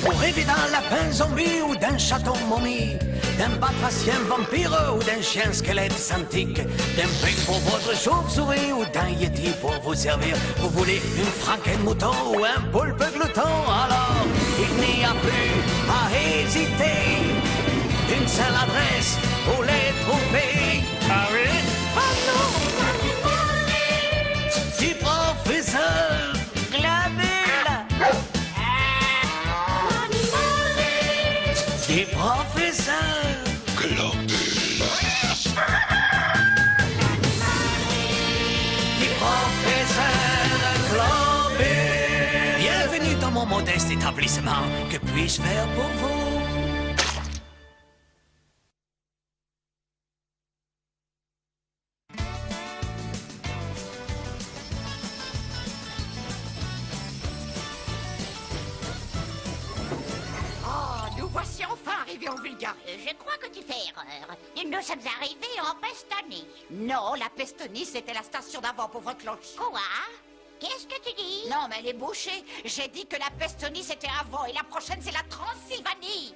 Vous rêvez d'un lapin zombie ou d'un chaton momie, d'un batracien vampire ou d'un chien squelette santique, d'un bec pour votre chauve-souris ou d'un yeti pour vous servir. Vous voulez une franquette mouton ou un poulpe glouton? Alors, il n'y a plus à hésiter. Une seule adresse pour les trouver. Ah oui? Ah non! Du professeur Glabule. Du professeur Globule. Du professeur Globule. Bienvenue dans mon modeste établissement. Que puis-je faire pour vous? Nous voici enfin arrivés en Bulgarie. Je crois que tu fais erreur. Nous sommes arrivés en Pestonie. Non, la Pestonie, c'était la station d'avant, pauvre cloche. Quoi? Qu'est-ce que tu dis? Non, mais elle est bouchée. J'ai dit que la Pestonie, c'était avant, et la prochaine, c'est la Transylvanie.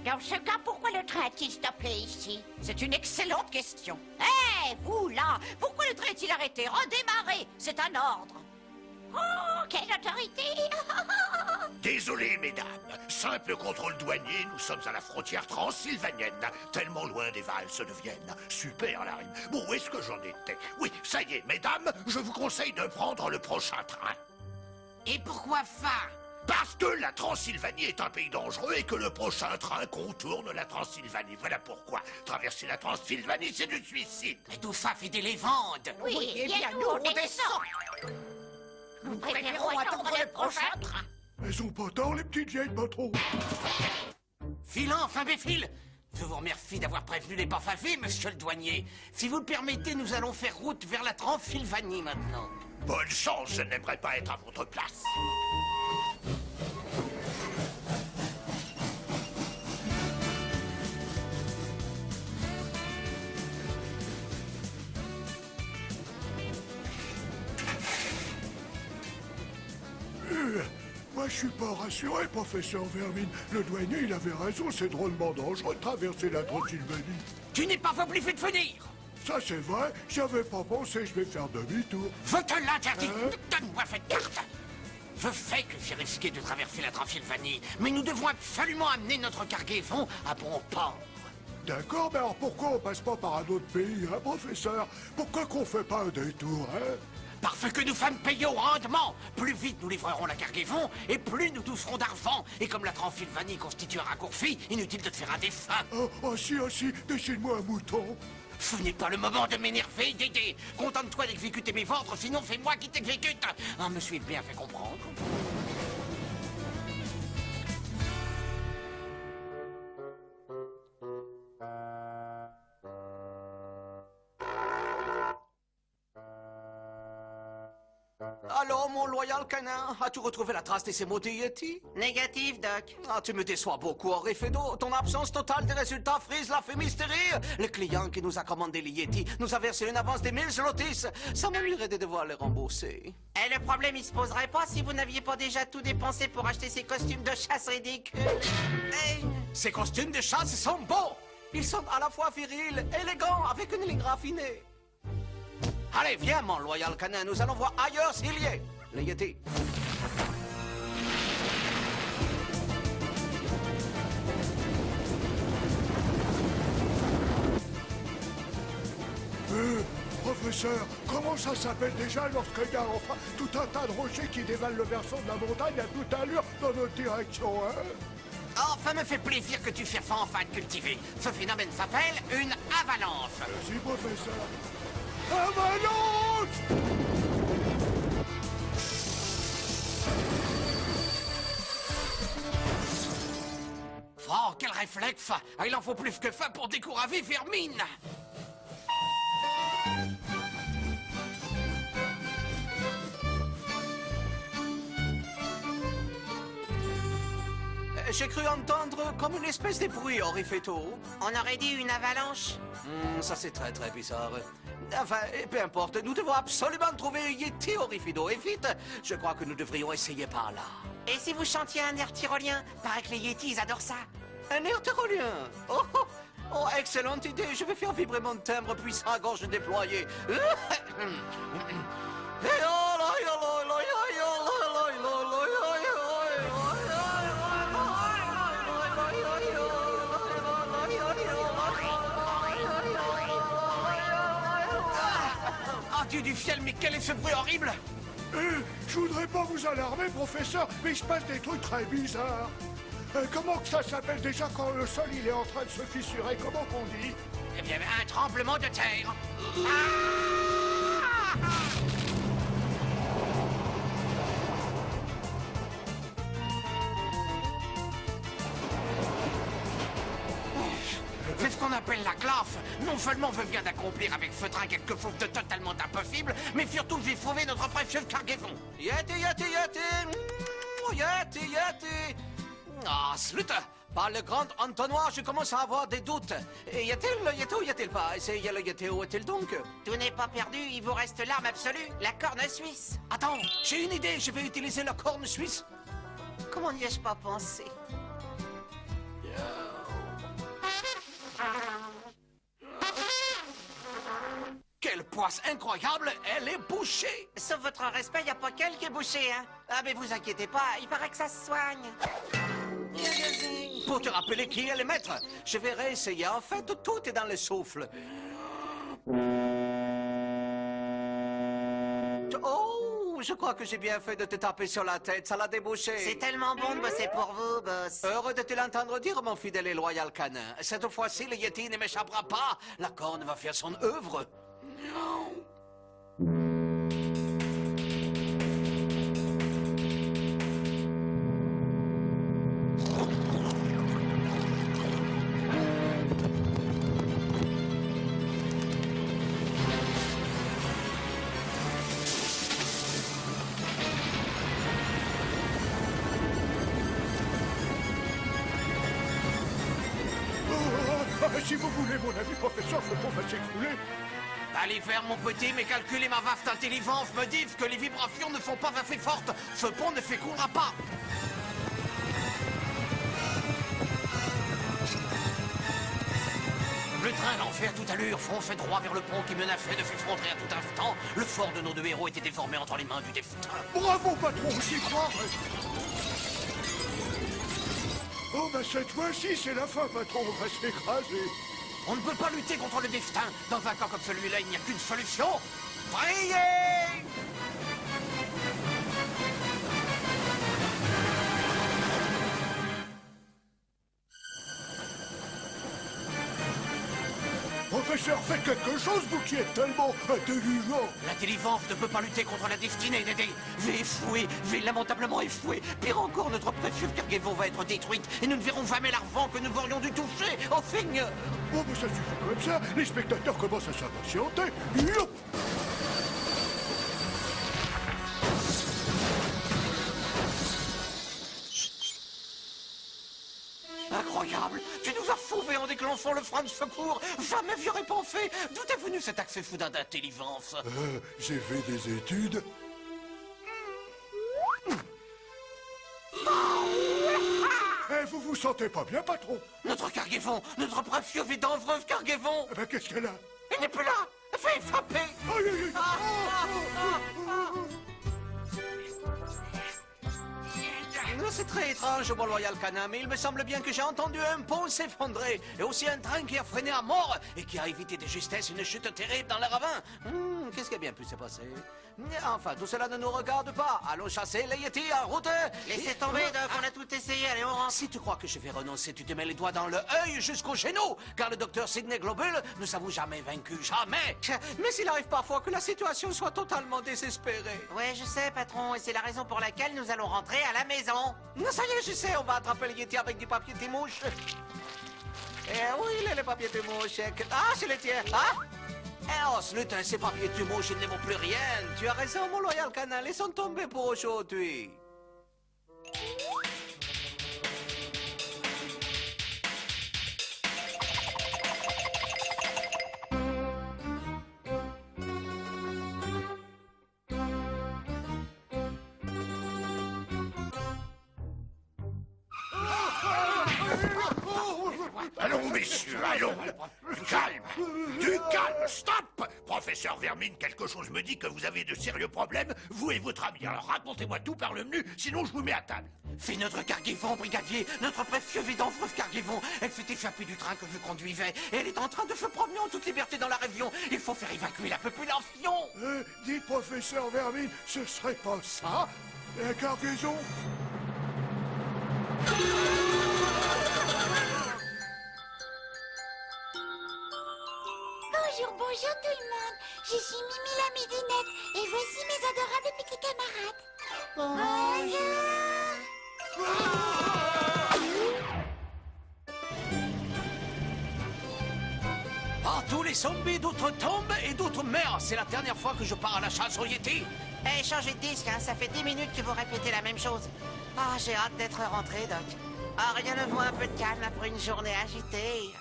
Dans ce cas, pourquoi le train a-t-il stoppé ici? C'est une excellente question. Hé, vous, là, pourquoi le train est-il arrêté? Redémarrez, c'est un ordre. Oh, quelle autorité! Désolé, mesdames. Simple contrôle douanier, nous sommes à la frontière transylvanienne. Tellement loin des valses de Vienne. Super, la rime. Bon, où est-ce que j'en étais? Oui, ça y est, mesdames, je vous conseille de prendre le prochain train. Et pourquoi ça? Parce que la Transylvanie est un pays dangereux et que le prochain train contourne la Transylvanie. Voilà pourquoi. Traverser la Transylvanie, c'est du suicide. Mais tout ça fait des lévandes. Oui, eh bien, nous, on descend. Nous préférons attendre le prochain train. Elles ont pas tort, les petites vieilles patrons. Filant, imbécile! Je vous remercie d'avoir prévenu les parfavés, monsieur le douanier. Si vous le permettez, nous allons faire route vers la Transylvanie maintenant. Bonne chance, je n'aimerais pas être à votre place. Moi, je suis pas rassuré, professeur Vermine. Le douanier, il avait raison, c'est drôlement dangereux de traverser la Transylvanie. Tu n'es pas obligé de venir! Ça, c'est vrai, j'avais pas pensé, je vais faire demi-tour. Je te l'interdis! Hein? Donne-moi cette carte! Je sais que j'ai risqué de traverser la Transylvanie, mais nous devons absolument amener notre cargaison à bon port. D'accord, mais alors pourquoi on passe pas par un autre pays, hein, professeur? Pourquoi qu'on fait pas un détour, hein? Parce que nous sommes payés au rendement. Plus vite nous livrerons la cargaison, et plus nous toucherons d'argent. Et comme la Transylvanie constitue un raccourci, inutile de te faire un dessin. Oh, si, dessine-moi un mouton. Ce n'est pas le moment de m'énerver, Dédé. Contente-toi d'exécuter mes ordres, sinon c'est moi qui t'exécute. Ah, me suis bien fait comprendre. Alors, mon loyal canin, as-tu retrouvé la trace de ces maudits Yeti? Négatif, Doc. Ah, tu me déçois beaucoup, Henri Fédo. Ton absence totale des résultats frise la fumisterie. Le client qui nous a commandé les Yeti nous a versé une avance de 1000 zlotys. Ça m'ennuierait de devoir les rembourser. Et le problème, il se poserait pas si vous n'aviez pas déjà tout dépensé pour acheter ces costumes de chasse ridicules. Ces costumes de chasse sont beaux. Ils sont à la fois virils, élégants, avec une ligne raffinée. Allez, viens, mon loyal canin, nous allons voir ailleurs s'il y est. Les Yeti. Professeur, comment ça s'appelle déjà lorsqu'il y a enfin tout un tas de rochers qui dévalent le versant de la montagne à toute allure dans notre direction, hein? Oh, ça me fait plaisir que tu fasses enfin de cultiver. Ce phénomène s'appelle une avalanche. Merci, professeur. Avalanche! Oh, quel réflexe! Ah, il en faut plus que ça pour décourager Vermine! J'ai cru entendre comme une espèce de bruit horrifeto. On aurait dit une avalanche. Ça c'est très très bizarre. Enfin, peu importe, nous devons absolument trouver un Yeti horrifido. Et vite, je crois que nous devrions essayer par là. Et si vous chantiez un air tyrolien? Paraît que les Yetis, ils adorent ça. Un air tyrolien. Oh, oh, oh, excellente idée. Je vais faire vibrer mon timbre puissant à gorge déployée. Ah, Dieu du ciel, mais quel est ce bruit horrible? Je voudrais pas vous alarmer, professeur, mais il se passe des trucs très bizarres. Comment que ça s'appelle déjà quand le sol il est en train de se fissurer? Comment qu'on dit? Eh bien, un tremblement de terre. C'est ce qu'on appelle la classe. Non seulement je viens d'accomplir avec Feutrin quelque chose de totalement impossible, mais surtout j'ai sauvé notre précieux cargaison. Yeti, Yeti, Yeti! Yeti, Yeti! Ah, slute! Par le grand entonnoir, je commence à avoir des doutes. Et y a-t-il le Yeti ou y a-t-il pas? Essayez le Yeti, où est-il donc? Tout n'est pas perdu, il vous reste l'arme absolue, la corne suisse. Attends, j'ai une idée, je vais utiliser la corne suisse. Comment n'y ai-je pas pensé? Quelle poisse incroyable, elle est bouchée. Sauf votre respect, y a pas qu'elle qui est bouchée, hein? Ah, mais vous inquiétez pas, il paraît que ça se soigne. Pour te rappeler qui est le maître, je vais réessayer. En fait, tout est dans le souffle. Oh, je crois que j'ai bien fait de te taper sur la tête, ça l'a débouché. C'est tellement bon de bosser pour vous, boss. Heureux de te l'entendre dire, mon fidèle et loyal canin. Cette fois-ci, le Yeti ne m'échappera pas. La corne va faire son œuvre. Si vous voulez mon avis, professeur, ce pont va s'écrouler. Allez faire mon petit, mes calculs et ma vaste intelligence me disent que les vibrations ne sont pas assez fortes. Ce pont ne s'écroulera pas. Le train d'enfer tout à l'heure fonçait droit vers le pont qui menaçait de s'effondrer à tout instant. Le fort de nos deux héros était désormais entre les mains du destin. Bravo, patron, j'y crois. Oh, bah cette fois-ci, c'est la fin, patron, on va s'écraser. On ne peut pas lutter contre le destin. Dans un cas comme celui-là, il n'y a qu'une solution. Priez! Professeur, faites quelque chose, vous qui êtes tellement intelligent. L'intelligence ne peut pas lutter contre la destinée, Dédé. J'ai échoué, j'ai lamentablement échoué. Pire encore, notre précieux cargaison va être détruite et nous ne verrons jamais l'argent que nous aurions dû toucher. Oh, Seigneur! Bon, mais ça suffit comme ça, les spectateurs commencent à s'impatienter. Youp. Incroyable! Tu nous as sauvés en déclenchant le frein de secours! Jamais j'y aurais pensé! D'où est venu cet accès soudain d'intelligence? J'ai fait des études. Vous vous sentez pas bien, patron? Notre cargaison! Notre précieux et dangereuse cargaison! Eh ben, qu'est-ce qu'elle a? Elle n'est plus là! Elle fait frapper! Aïe, aïe, aïe. C'est très étrange, mon loyal canin, mais il me semble bien que j'ai entendu un pont s'effondrer, et aussi un train qui a freiné à mort, et qui a évité de justesse une chute terrible dans le ravin. Qu'est-ce qui a bien pu se passer? Enfin, tout cela ne nous regarde pas. Allons chasser les Yetis en route. Laissez tomber, Doc, on a tout essayé, allez, on rentre. Si tu crois que je vais renoncer, tu te mets les doigts dans le œil jusqu'au genou, car le docteur Sidney Globule ne s'avoue jamais vaincu, jamais. Mais il arrive parfois que la situation soit totalement désespérée. Ouais, je sais, patron, et c'est la raison pour laquelle nous allons rentrer à la maison. Ça y est, je sais, on va attraper le Yeti avec du papier timouche. Eh oui, il est le papier timouche. Ah, c'est le tien. Ah? Eh oh, Slutin, ces papiers timouche, ils ne vaut plus rien. Tu as raison, mon loyal canal, ils sont tombés pour aujourd'hui. Allons, messieurs, allons. Du calme. Du calme. Stop. Professeur Vermine, quelque chose me dit que vous avez de sérieux problèmes, vous et votre ami. Alors racontez-moi tout par le menu, sinon je vous mets à table. C'est notre Carguivon, brigadier, notre précieux et dangereuse Carguivon. Elle s'est échappée du train que je conduisais et elle est en train de se promener en toute liberté dans la région. Il faut faire évacuer la population. Dit professeur Vermine, ce serait pas ça, la cargaison? Bonjour, bonjour tout le monde. Je suis Mimi la Midinette et voici mes adorables petits camarades. Bonjour. Partout les zombies, d'autres tombent et d'autres meurent. C'est la dernière fois que je pars à la chasse au Yeti. Eh, changez de disque, hein, ça fait 10 minutes que vous répétez la même chose. Ah, j'ai hâte d'être rentré, Doc. Ah, rien ne vaut un peu de calme après une journée agitée.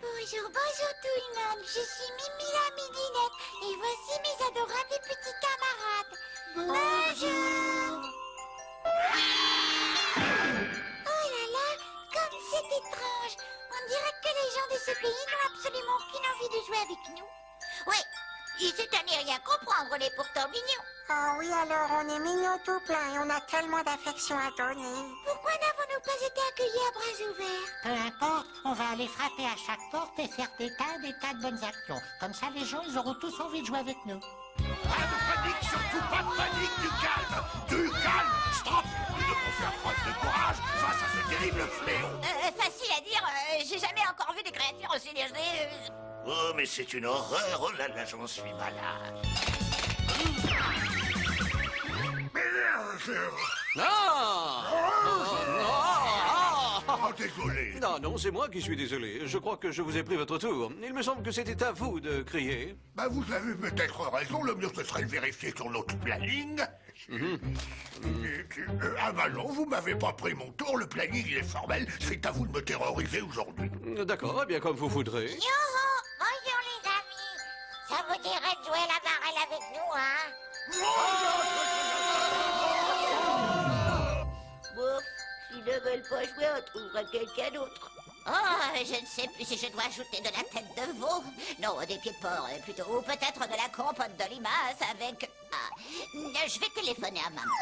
Bonjour, bonjour tout le monde. Je suis Mimi la Midinette et voici mes adorables petits camarades. Bonjour. Oh là là, comme c'est étrange. On dirait que les gens de ce pays n'ont absolument aucune envie de jouer avec nous. Oui, ils s'est à n'y rien comprendre, on est pourtant mignons. Oh oui, alors on est mignons tout plein et on a tellement d'affection à donner. Pourquoi n'avons-nous pas été accueillis à bras ouverts? Peu importe, on va aller frapper à chaque porte et faire des tas de bonnes actions. Comme ça, les gens, ils auront tous envie de jouer avec nous. Pas de panique, surtout pas de panique, du calme. Du calme. Stop. Nous devons faire preuve de courage face à ce terrible fléau. Facile à dire, j'ai jamais encore vu des créatures aussi légères. Oh, mais c'est une horreur. Oh là là, j'en suis malade. Oh, désolé. Non, non, c'est moi qui suis désolé. Je crois que je vous ai pris votre tour. Il me semble que c'était à vous de crier. Bah, vous avez peut-être raison. Le mieux, ce serait de vérifier sur notre planning. Ah bah non, vous m'avez pas pris mon tour. Le planning, il est formel. C'est à vous de me terroriser aujourd'hui. D'accord, eh bien comme vous voudrez. Yoho! Bonjour les amis! Ça vous dirait de jouer à la marelle avec nous, hein? Bouf, s'ils ne veulent pas jouer, on trouvera quelqu'un d'autre. Oh, je ne sais plus si je dois ajouter de la tête de veau. Non, des pieds de porc, plutôt. Ou peut-être de la compote de limace avec... Ah, je vais téléphoner à maman.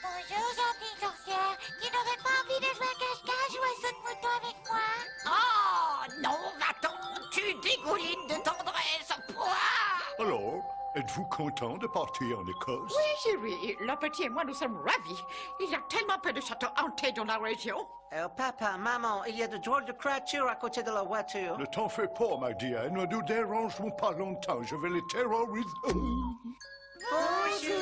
Bonjour, gentille sorcière. Tu n'aurais pas envie de jouer à cache-cache ou à saut de mouton avec moi? Oh, non, va-t'en, tu dégoulines de tendresse. Pouah! Alors, êtes-vous content de partir en Écosse? Oui, chérie, le petit et moi, nous sommes ravis. Il y a tellement peu de châteaux hantés dans la région. Papa, maman, il y a de drôles de créatures à côté de la voiture. Ne t'en fais pas, ma Diane. Ne nous dérangerons pas longtemps. Je vais les terroriser. Bonjour!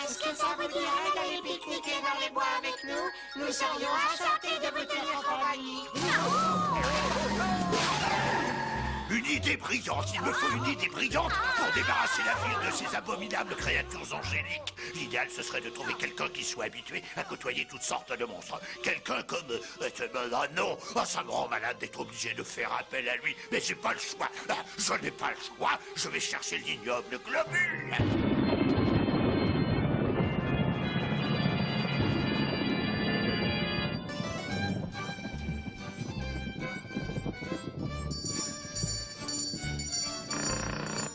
Est-ce que ça vous dirait d'aller pique-niquer dans les bois avec nous? Nous serions enchantés de vous tenir compagnie. Une idée brillante. Il me faut une idée brillante pour débarrasser la ville de ces abominables créatures angéliques. L'idéal, ce serait de trouver quelqu'un qui soit habitué à côtoyer toutes sortes de monstres. Quelqu'un comme... ah non, ça me rend malade d'être obligé de faire appel à lui. Mais j'ai pas le choix. Je n'ai pas le choix. Je vais chercher l'ignoble globule.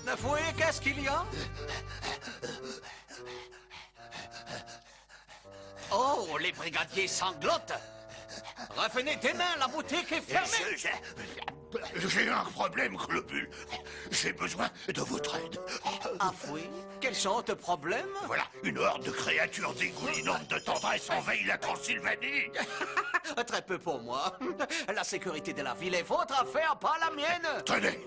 Nafoué, qu'est-ce qu'il y a? Oh, les brigadiers sanglotent. Revenez demain, la boutique est fermée. J'ai un problème, globule. J'ai besoin de votre aide. Ah oui? Quels sont tes problèmes? Voilà, une horde de créatures dégoulinantes de tendresse envahit la Transylvanie. Très peu pour moi. La sécurité de la ville est votre affaire, pas la mienne. Tenez.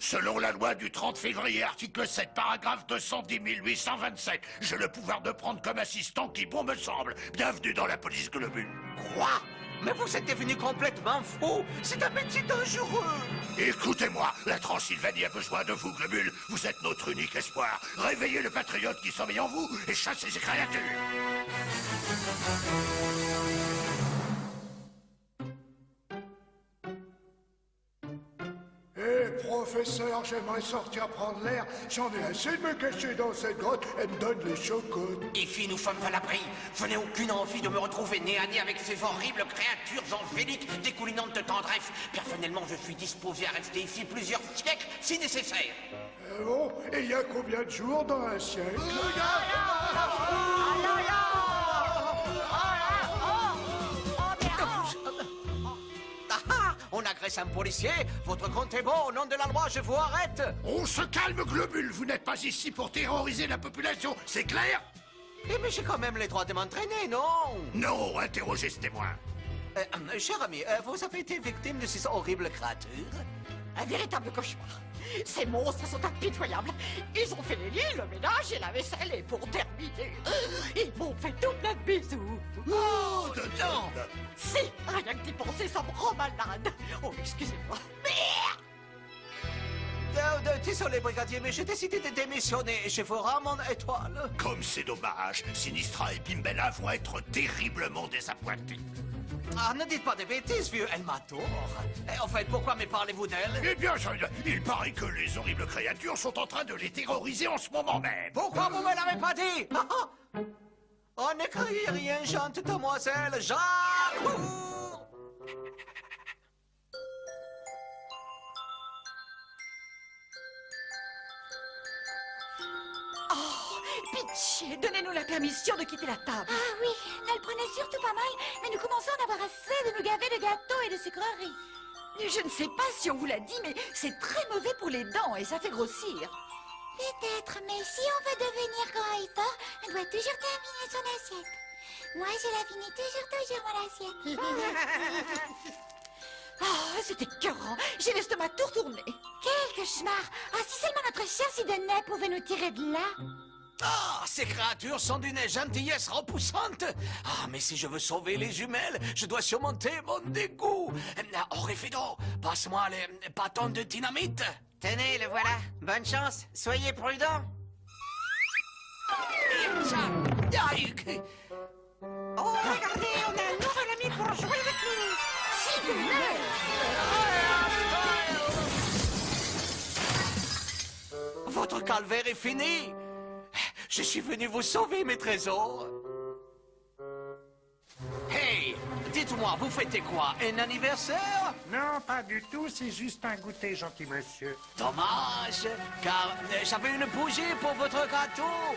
Selon la loi du 30 février, article 7, paragraphe 210 827, j'ai le pouvoir de prendre comme assistant qui bon me semble. Bienvenue dans la police globule. Quoi? Mais vous êtes devenu complètement fou. C'est un métier dangereux. Écoutez-moi, la Transylvanie a besoin de vous, globule. Vous êtes notre unique espoir. Réveillez le patriote qui sommeille en vous et chassez ces créatures. professeur, j'aimerais sortir prendre l'air. J'en ai assez de me cacher dans cette grotte. Elle me donne les chocottes. Ici, nous sommes à l'abri. Je n'ai aucune envie de me retrouver nez à nez avec ces horribles créatures angéliques découlinantes de tendresse. Personnellement, je suis disposé à rester ici plusieurs siècles si nécessaire. Bon, et il y a combien de jours dans un siècle? Ah, on agresse un policier. Votre compte est bon. Au nom de la loi, je vous arrête. On se calme, Globule. Vous n'êtes pas ici pour terroriser la population, c'est clair? Eh, mais j'ai quand même les droits de m'entraîner, non? Non, interrogez ce témoin. Cher ami, vous avez été victime de ces horribles créatures? Un véritable cauchemar. Ces monstres sont impitoyables. Ils ont fait les lits, le ménage et la vaisselle. Et pour terminer, ils m'ont fait tout plein de bisous. Oh, dedans. Si, rien que d'y penser, ça me rend malade. Oh, excusez-moi. Désolé, brigadier, mais j'ai décidé de démissionner. Je vous rends mon étoile. Comme c'est dommage, Sinistra et Bimbella vont être terriblement désappointés. Ah, ne dites pas de bêtises, vieux. Elle m'a tort. En fait, pourquoi me parlez-vous d'elle? Eh bien, il paraît que les horribles créatures sont en train de les terroriser en ce moment même. Pourquoi vous me l'avez pas dit? Oh, ne criez rien, chante demoiselle. J'avoue. Pitié, donnez-nous la permission de quitter la table. Ah oui, elle le prenait surtout pas mal, mais nous commençons à en avoir assez de nous gaver de gâteaux et de sucreries. Je ne sais pas si on vous l'a dit, mais c'est très mauvais pour les dents et ça fait grossir. Peut-être, mais si on veut devenir grand et fort, on doit toujours terminer son assiette. Moi, je la finis toujours mon assiette. Ah, c'est écœurant. J'ai l'estomac tout retourné. Quel cauchemar! Ah, si seulement notre cher Sidonet pouvait nous tirer de là. Ah, ces créatures sont d'une gentillesse repoussante. Ah, mais si je veux sauver les jumelles, je dois surmonter mon dégoût. Orifido, passe-moi les bâtons de dynamite. Tenez, le voilà. Bonne chance. Soyez prudents. Aïe. Oh, regardez, on a un nouvel ami pour jouer avec nous. Votre calvaire est fini. Je suis venu vous sauver, mes trésors. Hey, dites-moi, vous fêtez quoi? Un anniversaire? Non, pas du tout, c'est juste un goûter, gentil monsieur. Dommage, car j'avais une bougie pour votre gâteau.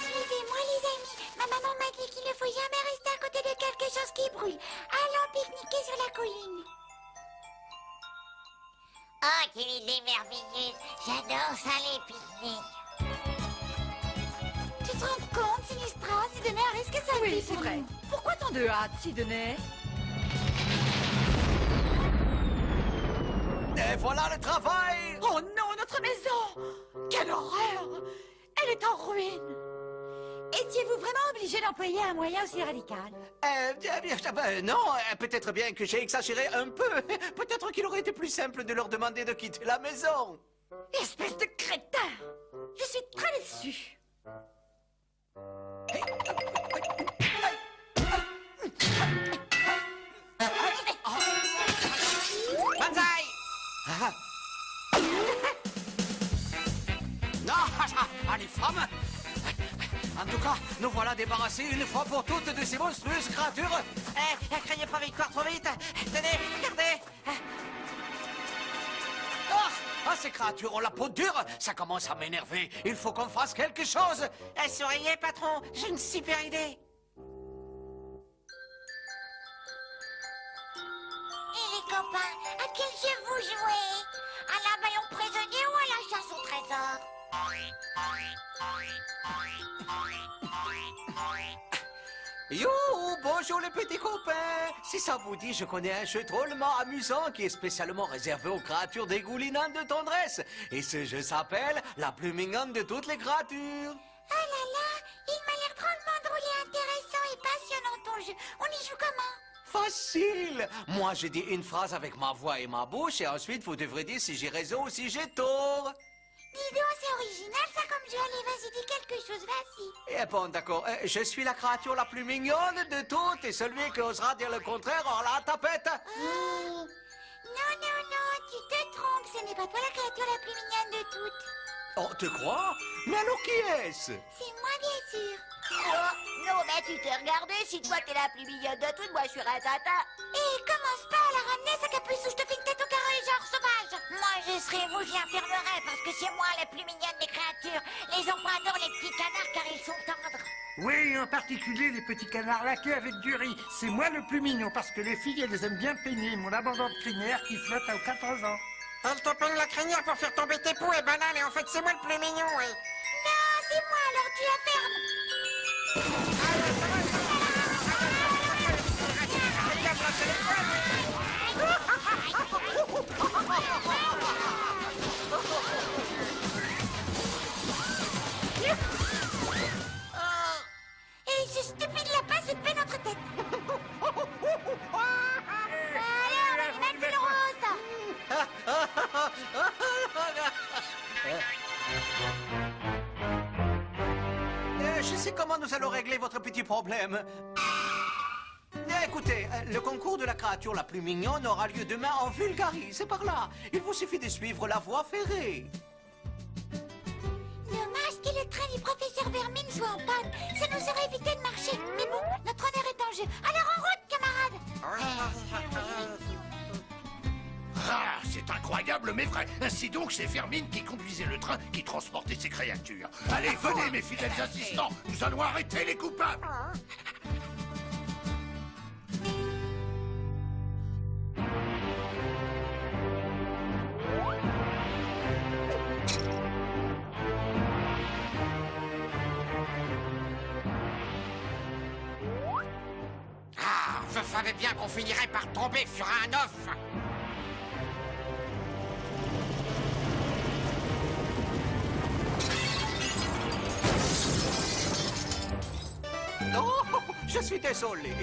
Suivez-moi, les amis. Ma maman m'a dit qu'il ne faut jamais rester à côté de quelque chose qui brûle. Allons pique-niquer sur la colline. Oh, quelle idée merveilleuse. J'adore ça, les pique-niques. Tu te rends compte, Sinistra, Sidonet a risqué sa vie. Oui, c'est vrai. Pourquoi tant de hâte, Sidonet? Et voilà le travail. Oh non, notre maison! Quelle horreur! Elle est en ruine. Étiez-vous vraiment obligé d'employer un moyen aussi radical? Non, peut-être bien que j'ai exagéré un peu. Peut-être qu'il aurait été plus simple de leur demander de quitter la maison. Espèce de crétin! Je suis très déçue. Banzai! Non, les femmes. En tout cas, nous voilà débarrassés une fois pour toutes de ces monstrueuses créatures. Criez pas victoire trop vite. Tenez, regardez. Ces créatures ont la peau dure. Ça commence à m'énerver. Il faut qu'on fasse quelque chose. Souriez, patron. J'ai une super idée. Et les copains, à quel jeu vous jouez? À la ballon prisonnier ou à la chasse au trésor? Yo, bonjour les petits copains. Si ça vous dit, je connais un jeu drôlement amusant qui est spécialement réservé aux créatures dégoulinantes de tendresse. Et ce jeu s'appelle la plus mignonne de toutes les créatures. Oh là là, il m'a l'air drôlement drôle et intéressant et passionnant ton jeu. On y joue comment? Facile. Moi, je dis une phrase avec ma voix et ma bouche et ensuite vous devrez dire si j'ai raison ou si j'ai tort. Dis donc, c'est original. original ça comme jeu. Allez, vas-y, dis quelque chose, vas-y. Eh bon, d'accord. Je suis la créature la plus mignonne de toutes, et celui qui osera dire le contraire aura la tapette. Oh. Non, non, non, tu te trompes. Ce n'est pas toi la créature la plus mignonne de toutes. Oh, tu crois? Mais alors qui est-ce? C'est moi, bien sûr. Oh, non, mais tu t'es regardé. Si toi, t'es la plus mignonne de toutes, moi, je suis Ratata. Et commence pas à la ramener, sa capuce, ou je te fais une tête au carré, genre sauvage. Moi, je serai vous, j'y infirmerai, parce que c'est moi la plus mignonne des créatures. Les enfants adorent les petits canards car ils sont tendres. Oui, en particulier les petits canards laqués avec du riz. C'est moi le plus mignon parce que les filles, elles les aiment bien peigner. Mon abandon de crinière qui flotte à 14 ans. Elle te peigne la crinière pour faire tomber tes poux et banane, et en fait, c'est moi le plus mignon, oui. Non, c'est moi, alors tu la fermes. Et ce stupide lapin se peine notre tête. Allez, on va lui mettre le rose. Je sais comment nous allons régler votre petit problème. Écoutez, le concours de la créature la plus mignonne aura lieu demain en Bulgarie. C'est par là. Il vous suffit de suivre la voie ferrée. Dommage que le train du professeur Vermine soit en panne. Ça nous aurait évité de marcher. Mais bon, notre honneur est en jeu. Alors en route, camarades. Ah, c'est incroyable, mais vrai. Ainsi donc, c'est Vermine qui conduisait le train qui transportait ces créatures. Allez, venez, mes fidèles assistants. Nous allons arrêter les coupables. Ah, je savais bien qu'on finirait par tomber sur un œuf. Oh, je suis désolé.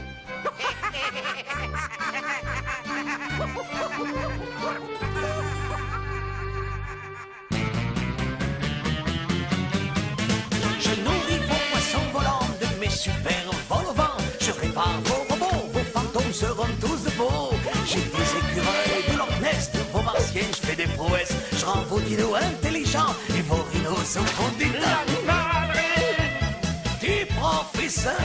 Je nourris vos poissons volants de mes super vols au vent. Je répare vos robots, vos fantômes seront tous de beaux. J'ai des écureuils de Loch Ness, de vos martiens, je fais des prouesses. Je rends vos dinos intelligents et vos rhinos sont fondés. Du professeur